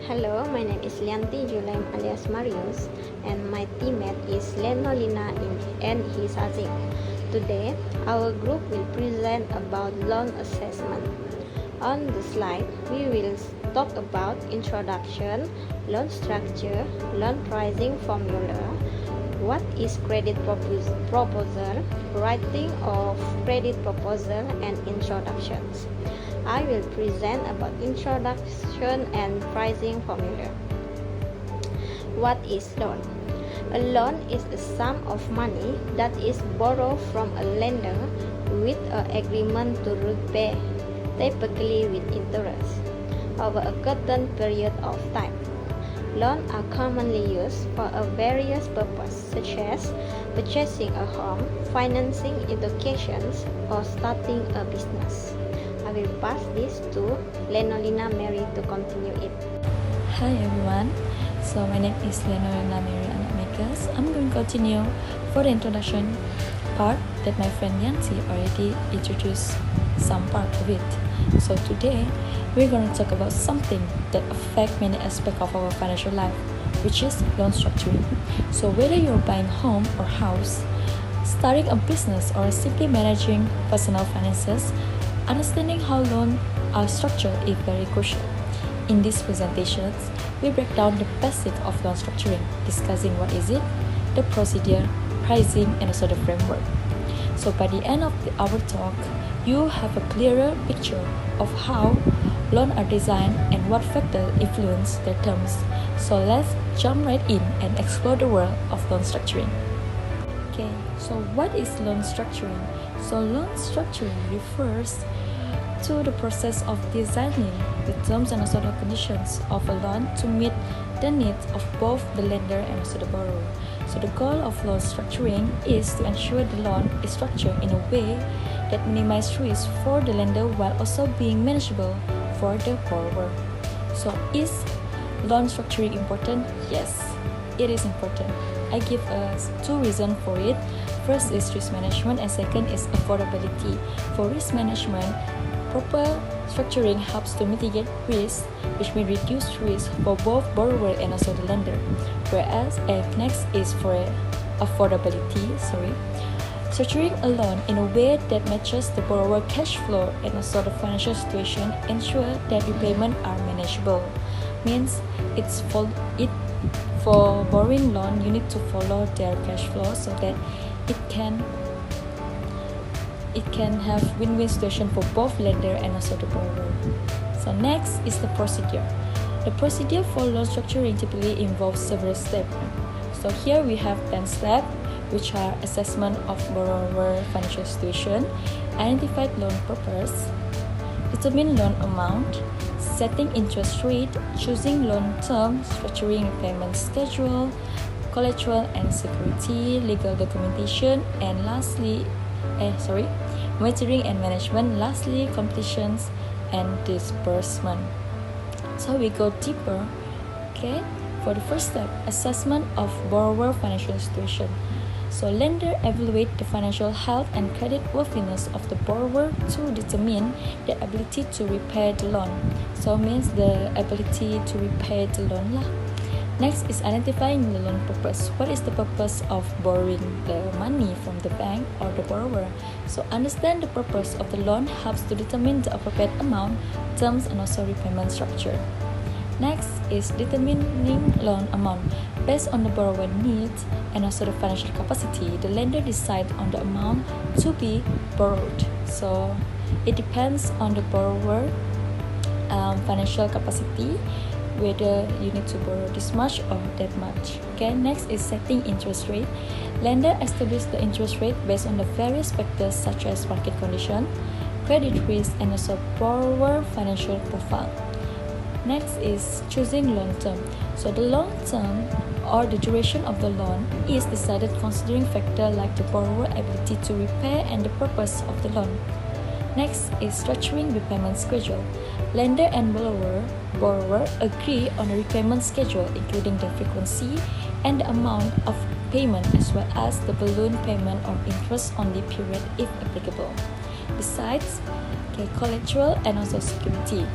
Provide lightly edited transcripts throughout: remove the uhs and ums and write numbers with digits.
Hello, my name is Lianti Julaim alias Marius, and my teammate is Lenolina and his Azik. Today, our group will present about loan assessment. On the slide, we will talk about introduction, loan structure, loan pricing formula, what is credit proposal, writing of credit proposal, and introductions. I will present about introduction and pricing formula. What is loan? A loan is a sum of money that is borrowed from a lender with an agreement to repay, typically with interest, over a certain period of time. Loans are commonly used for a various purposes such as purchasing a home, financing education, or starting a business. I will pass this to Lenolina Mary to continue it. Hi everyone, so my name is Lenolina Mary Anakmakers. I'm going to continue for the introduction part that my friend Yancy already introduced some part of it. So today we're going to talk about something that affects many aspects of our financial life, which is loan structuring. So whether you're buying home or house, starting a business, or simply managing personal finances, understanding how loans are structured is very crucial. In these presentations, we break down the basics of loan structuring, discussing what is it, the procedure, pricing, and also the framework. So by the end of our talk, you have a clearer picture of how loans are designed and what factors influence their terms. So let's jump right in and explore the world of loan structuring. Okay, so what is loan structuring? So loan structuring refers to the process of designing the terms and also the conditions of a loan to meet the needs of both the lender and also the borrower. So the goal of loan structuring is to ensure the loan is structured in a way that minimizes risk for the lender while also being manageable for the borrower. So is loan structuring important? Yes, it is important. I give us two reasons for it. First is risk management and second is affordability. For risk management, proper structuring helps to mitigate risk, which may reduce risk for both borrower and also the lender. Whereas next is for affordability. Structuring a loan in a way that matches the borrower cash flow and also the financial situation ensure that repayment are manageable. Means for borrowing loan, you need to follow their cash flow so that it can have win-win situation for both lender and also the borrower. So next is the procedure. The procedure for loan structuring typically involves several steps. So here we have 10 steps, which are assessment of borrower financial situation, identify loan purpose, determine loan amount, setting interest rate, choosing loan term, structuring repayment schedule, collateral and security, legal documentation, and lastly, monitoring and management, lastly, completions and disbursement. So we go deeper. Okay, for the first step, assessment of borrower financial situation. So lender evaluate the financial health and credit worthiness of the borrower to determine the ability to repay the loan. So means the ability to repay the loan lah. Next is identifying the loan purpose. What is the purpose of borrowing the money from the bank or the borrower? So understand the purpose of the loan helps to determine the appropriate amount, terms, and also repayment structure. Next is determining loan amount. Based on the borrower needs and also the financial capacity, the lender decides on the amount to be borrowed. So it depends on the borrower financial capacity, whether you need to borrow this much or that much. Okay, next is setting interest rate. Lender establishes the interest rate based on the various factors such as market condition, credit risk, and also borrower financial profile. Next is choosing loan term. So the long term or the duration of the loan is decided considering factors like the borrower ability to repay and the purpose of the loan. Next is structuring repayment schedule. Lender and borrower agree on a repayment schedule including the frequency and the amount of payment as well as the balloon payment or interest-only period if applicable. Besides, collateral and also security.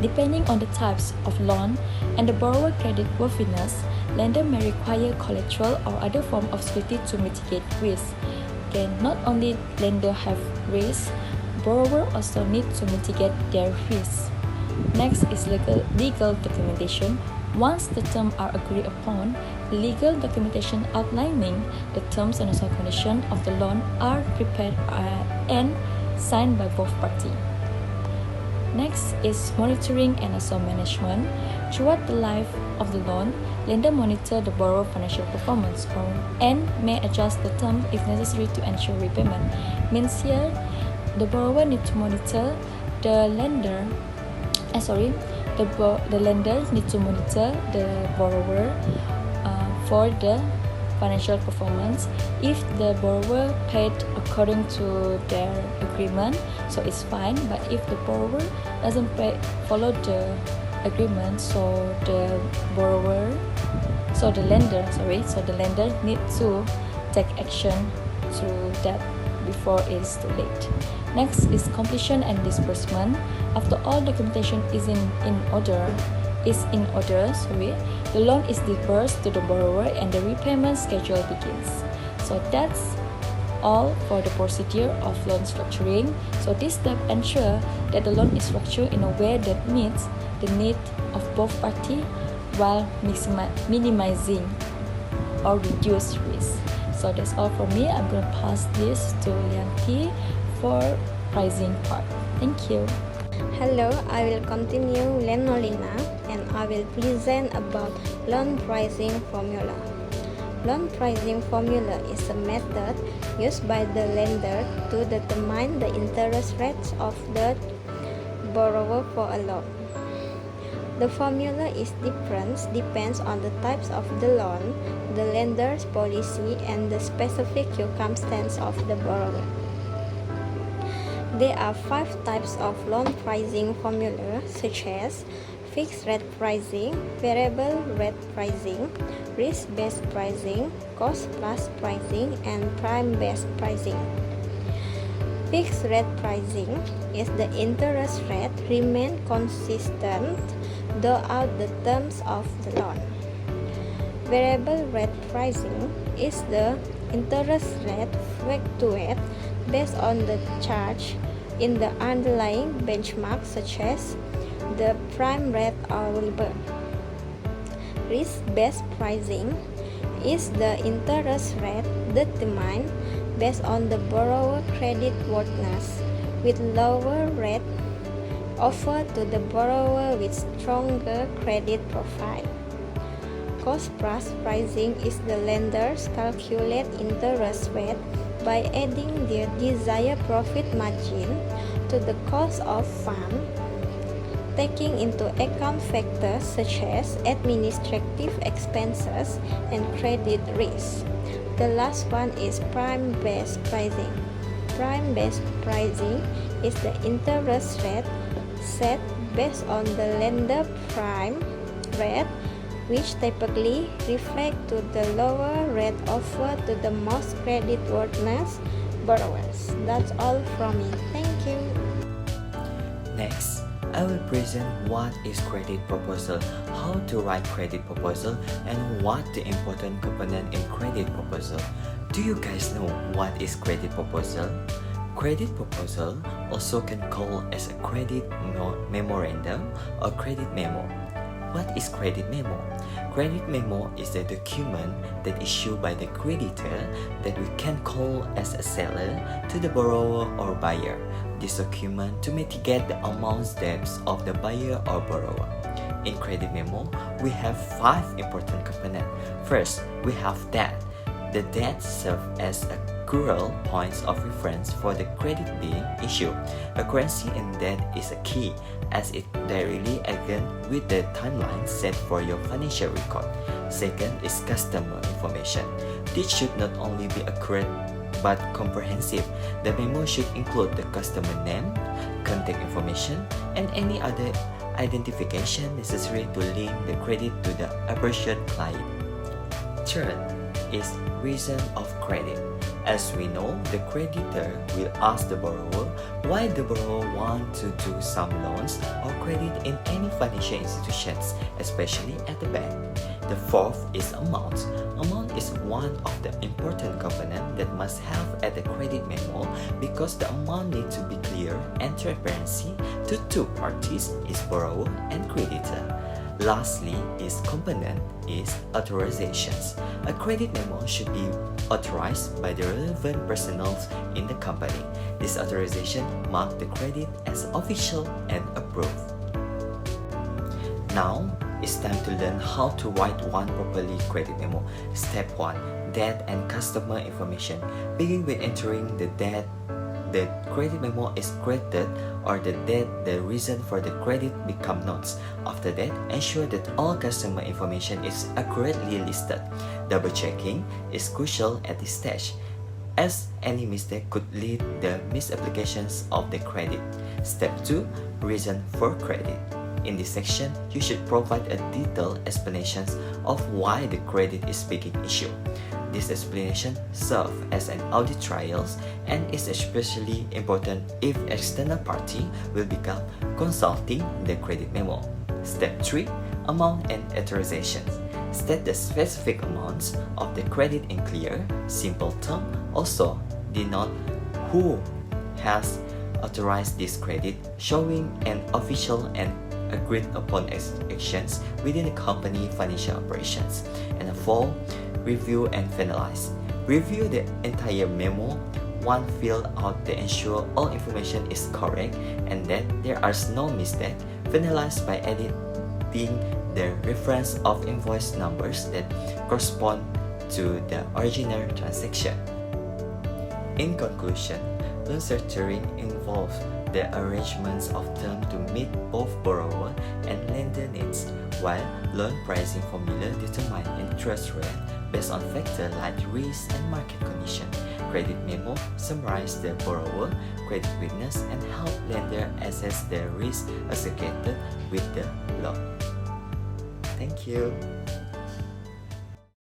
Depending on the types of loan and the borrower credit worthiness, lender may require collateral or other form of security to mitigate risk. Again, not only lender have risk, borrower also need to mitigate their risk. Next is legal documentation. Once the terms are agreed upon, legal documentation outlining the terms and also conditions of the loan are prepared and signed by both parties. Next is monitoring and also management. Throughout the life of the loan, lender monitor the borrower financial performance and may adjust the terms if necessary to ensure repayment. Means here, the borrower need to monitor the lender. The lender need to monitor the borrower for the financial performance. If the borrower paid according to their agreement, so it's fine. But if the borrower doesn't follow the agreement, so the lender need to take action through that before it's too late. Next is completion and disbursement. After all documentation is in order, the loan is disbursed to the borrower and the repayment schedule begins. So that's all for the procedure of loan structuring. So this step ensure that the loan is structured in a way that meets the need of both parties while minimizing or reduce risk. So that's all from me. I'm going to pass this to Lianti for pricing part. Thank you. Hello, I will continue Lenolina and I will present about loan pricing formula. Loan pricing formula is a method used by the lender to determine the interest rates of the borrower for a loan. The formula is different depends on the types of the loan, the lender's policy, and the specific circumstance of the borrower. There are 5 types of loan pricing formula, such as fixed rate pricing, variable rate pricing, risk-based pricing, cost-plus pricing, and prime-based pricing. Fixed rate pricing is the interest rate remain consistent throughout the terms of the loan. Variable rate pricing is the interest rate fluctuate based on the charge in the underlying benchmark, such as the prime rate or LIBOR. Risk-based pricing is the interest rate determined based on the borrower credit worthiness, with lower rate offered to the borrower with stronger credit profile. Cost-plus pricing is the lenders calculate interest rate by adding their desired profit margin to the cost of fund, taking into account factors such as administrative expenses and credit risk. The last one is prime-based pricing. Prime-based pricing is the interest rate set based on the lender prime rate, which typically reflect to the lower rate offered to the most creditworthiness borrowers. That's all from me. Thank you. Next, I will present what is credit proposal, how to write credit proposal, and what the important component in credit proposal. Do you guys know what is credit proposal? Credit proposal also can call as a credit memorandum or credit memo. What is credit memo? Credit memo is a document that issued by the creditor that we can call as a seller to the borrower or buyer. This document to mitigate the amounts debts of the buyer or borrower. In credit memo, we have 5 important components. First, we have debt. The debt serves as accrual points of reference for the credit being issued. Accuracy in debt is a key, as it directly aligns with the timeline set for your financial record. Second is customer information. This should not only be accurate but comprehensive. The memo should include the customer name, contact information, and any other identification necessary to link the credit to the appropriate client. Third is reason of credit. As we know, the creditor will ask the borrower why the borrower wants to do some loans or credit in any financial institutions, especially at the bank. The fourth is amount. Amount is one of the important components that must have at the credit memo because the amount needs to be clear and transparency to two parties, is borrower and creditor. Lastly is component is authorizations. A credit memo should be authorized by the relevant personnel in the company. This authorization marks the credit as official and approved. Now, it's time to learn how to write one properly credit memo. Step 1. Debt and customer information. Begin with entering the debt the credit memo is created or the debt the reason for the credit become notes. After that, ensure that all customer information is accurately listed. Double checking is crucial at this stage, as any mistake could lead the misapplications of the credit. Step 2. Reason for credit. In this section, you should provide a detailed explanation of why the credit is being issued. This explanation serves as an audit trail and is especially important if external party will become consulting the credit memo. Step 3. Amount and authorizations. State the specific amounts of the credit in clear, simple terms. Also, denote who has authorized this credit, showing an official and agreed upon actions within the company financial operations. And 4. Review and finalize. Review the entire memo, one fill out to ensure all information is correct and that there are no mistakes. Finalize by editing the reference of invoice numbers that correspond to the original transaction. In conclusion, loan structuring involves the arrangements of terms to meet both borrower and lender needs, while loan pricing formula determine interest rate based on factors like risk and market condition. Credit memo summarize the borrower credit weakness and help lender assess the risk associated with the loan. Thank you.